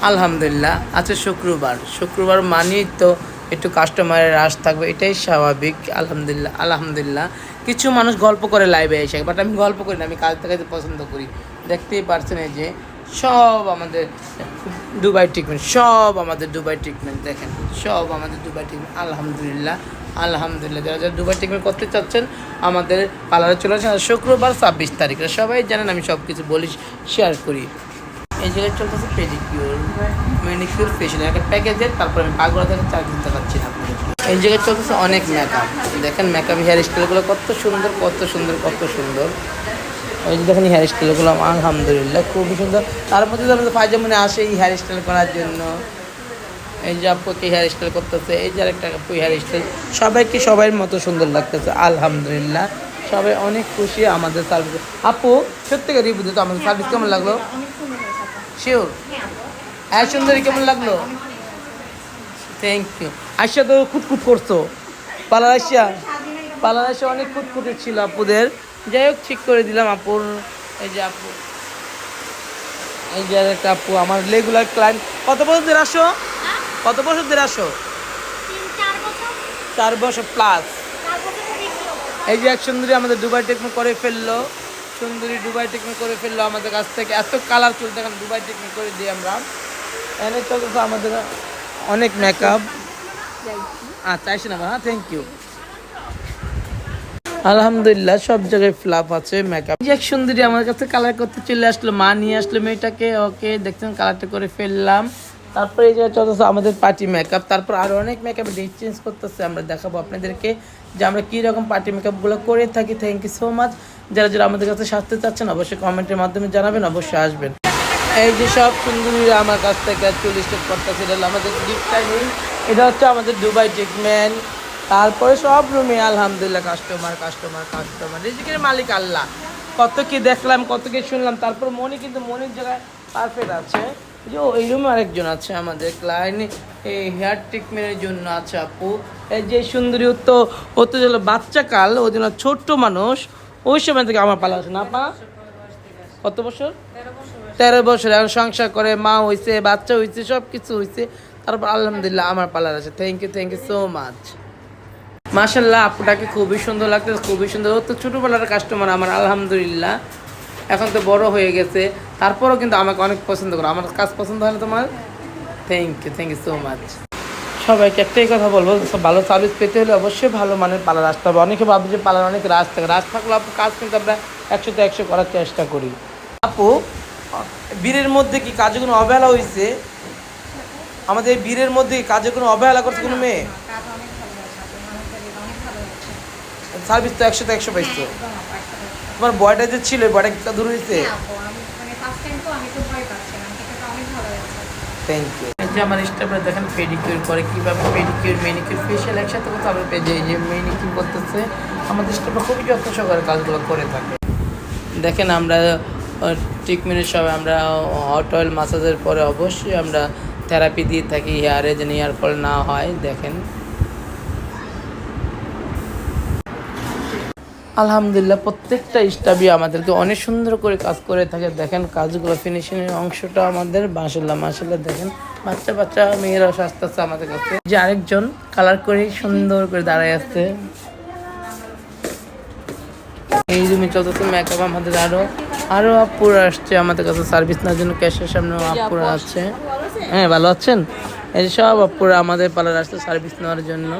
আলহামদুলিল্লাহ। আচ্ছা, শুক্রবার মানেই তো একটু কাস্টমারের রাশ থাকবে, এটাই স্বাভাবিক। আলহামদুলিল্লাহ আলহামদুলিল্লাহ। কিছু মানুষ গল্প করে লাইভে এসে, বাট আমি গল্প করি না, আমি কাজ দেখাতে পছন্দ করি। দেখতেই পারছেন এই যে সব আমাদের দুবাই ট্রিটমেন্ট দেখেন, সব আমাদের দুবাই ট্রিটমেন্ট। আলহামদুলিল্লাহ আলহামদুলিল্লাহ। যারা যারা দুবাই ট্রিটমেন্ট করতে চাচ্ছেন আমাদের পার্লারে চলে আসেন। শুক্রবার 26 তারিখে সবাই জানেন আমি সব কিছু বলি, শেয়ার করি। এই জায়গায় চলতেছে পেডিকিউর, ম্যানিকিউর, ফেশিয়াল একটা প্যাকেজের। তারপর আমি পাগলা থেকে চার্জ দিতে পারছি না আপনাদের। এই জায়গায় চলতেছে অনেক মেকআপ। দেখেন মেকআপ হেয়ার স্টাইলগুলো কত সুন্দর কত সুন্দর কত সুন্দর। ওই যে দেখেন হেয়ার স্টাইলগুলো আলহামদুলিল্লাহ খুবই সুন্দর। তার মধ্যে আমাদের ফাইজামনে আসে এই হেয়ার স্টাইল করার জন্য। এই যে আপুকে হেয়ার স্টাইল করতেছে, এই যে আরেকটা আপু হেয়ার স্টাইল। সবাইকে সবার মতো সুন্দর লাগতেছে আলহামদুলিল্লাহ। সবাই অনেক খুশি আমাদের সার্ভিস। আপু সত্যিকার রিভিউ দিত, আমাদের সার্ভিস কেমন লাগলো? শিওর হ্যাঁ, সুন্দরী কেমন লাগলো? Thank you. আইসা তো খুঁতখুত করছো, পার্লার আসিয়া অনেক খুঁতখুটে ছিল আপুদের। যাই হোক ঠিক করে দিলাম আপুর। এই যে আপু, এই যে একটা আপু আমার রেগুলার ক্লায়েন্ট। কত বছর ধরে আসো? 4 বছর প্লাস। এই যে এক সুন্দরী আমাদের দুবাই ট্রিটমেন্ট করে ফেললো, আমাদের কাছ থেকে। এত কালারফুল দেখেন, দুবাই ট্রিটমেন্ট করে দিই আমরা। এনে চলতেছে আমাদের অনেক মেকআপ। আচ্ছা আসে না, হ্যাঁ থ্যাংক ইউ। আলহামদুলিল্লাহ সব জায়গায় ফ্লাপ আছে মেকআপ। যে এক সুন্দরী আমার কাছে কালার করতে চলে আসলো, মা নিয়ে আসলো মেয়েটাকে। ওকে দেখছেন কালারটা করে ফেললাম। তারপরে এই জায়গায় চলতেছে আমাদের পার্টি মেকআপ। তারপর আরও অনেক মেকআপ ডেট চেঞ্জ করতেছে, আমরা দেখাবো আপনাদেরকে যে আমরা কীরকম পার্টি মেকআপগুলো করে থাকি। Thank you so much. যারা যারা আমাদের কাছে সাজতে চাচ্ছেন অবশ্যই কমেন্টের মাধ্যমে জানাবেন, অবশ্যই আসবেন। এই যে সব সুন্দরীরা আমার কাছ থেকে চুল স্টেপ করতেছে, এটা আমাদের গিফট টাইমিং। এটা হচ্ছে আমাদের দুবাই ট্রিটমেন্ট। তারপরে সব রুমে আলহামদুলিল্লাহ কাস্টমার রিজিকের মালিক আল্লাহ। কত কি দেখলাম, কত কি শুনলাম। তারপর কিন্তু মনির জায়গায় পারফেক্ট আছে। যে এই রুমে আরেকজন আছে আমাদের ক্লায়েন্ট, এই হেয়ার ট্রিটমেন্টের জন্য আছে আপু। এই যে সুন্দরী ও তো বাচ্চা কাল, ওই জন্য ছোট্ট মানুষ, ওই সময় থেকে আমার পালা আছে না পা। কত বছর? 13 বছর। এখন সংসার করে, মা হয়েছে, বাচ্চা হয়েছে, সব কিছু হয়েছে। তারপর আলহামদুলিল্লাহ আমার পার্লার আছে। Thank you so much. মাশাল্লাহ আপুটাকে খুবই সুন্দর লাগছে, খুবই সুন্দর। ও তো ছোটোবেলার কাস্টমার আমার আলহামদুলিল্লাহ। এখন তো বড় হয়ে গেছে, তারপরও কিন্তু আমাকে অনেক পছন্দ করো। আমার কাজ পছন্দ হয় না তোমার? Thank you so much. সবাইকে একটাই কথা বলবো, ভালো সার্ভিস পেতে হলে অবশ্যই ভালো মানের পার্লার আসতে হবে। অনেকে ভাবছে যে পার্লার অনেক রাশ থাকলে আপু কাজ কিন্তু আমরা 100তে 100 করার চেষ্টা করি। আপু বীরের মধ্যে কি কাজে কোনো অবহেলা হয়েছে? আমাদের বীরের মধ্যে কাজে কোনো অবহেলা করছে কোনো মেয়ে? সার্ভিস তো 100তে 100 পাইছো। তোমার বয়টা যে ছিল, বয়টা কি দূর হয়েছে? Thank you. এই যে আমার স্টাফরা দেখেন পেডিকিউর করে, কীভাবে পেডিকিউর ম্যানিকিউর ফেশিয়াল একসাথে করতে আমরা পেজে এই যে ম্যানিকিউর করতেছে। আমাদের স্টাফরা খুবই যত্ন সহকারে কাজগুলো করে থাকে। দেখেন আমরা ট্রিটমেন্টের সময় আমরা হট অয়েল মাসাজের পরে অবশ্যই আমরা থেরাপি দিয়ে থাকি হেয়ারে, যেন হেয়ার ফল না হয়। দেখেন আলহামদুলিল্লাহ প্রত্যেকটা স্টাফই আমাদেরকে অনেক সুন্দর করে কাজ করে থাকে। দেখেন কাজগুলো ফিনিশিংয়ের অংশটা আমাদের মাশাল্লাহ দেখেন বাচ্চা মেয়েরাও আসতেছে আমাদের কাছে। যে আরেকজন কালার করে সুন্দর করে দাঁড়ায় আসছে। এই রুমে চলতেছে মেকআপ। আমাদের আরও আপুরা আসছে আমাদের কাছে সার্ভিস নেওয়ার জন্য। ক্যাশের সামনে আপুরা আছে। হ্যাঁ ভালো আছেন? এই সব আপুরা আমাদের পার্লার আসছে সার্ভিস নেওয়ার জন্য।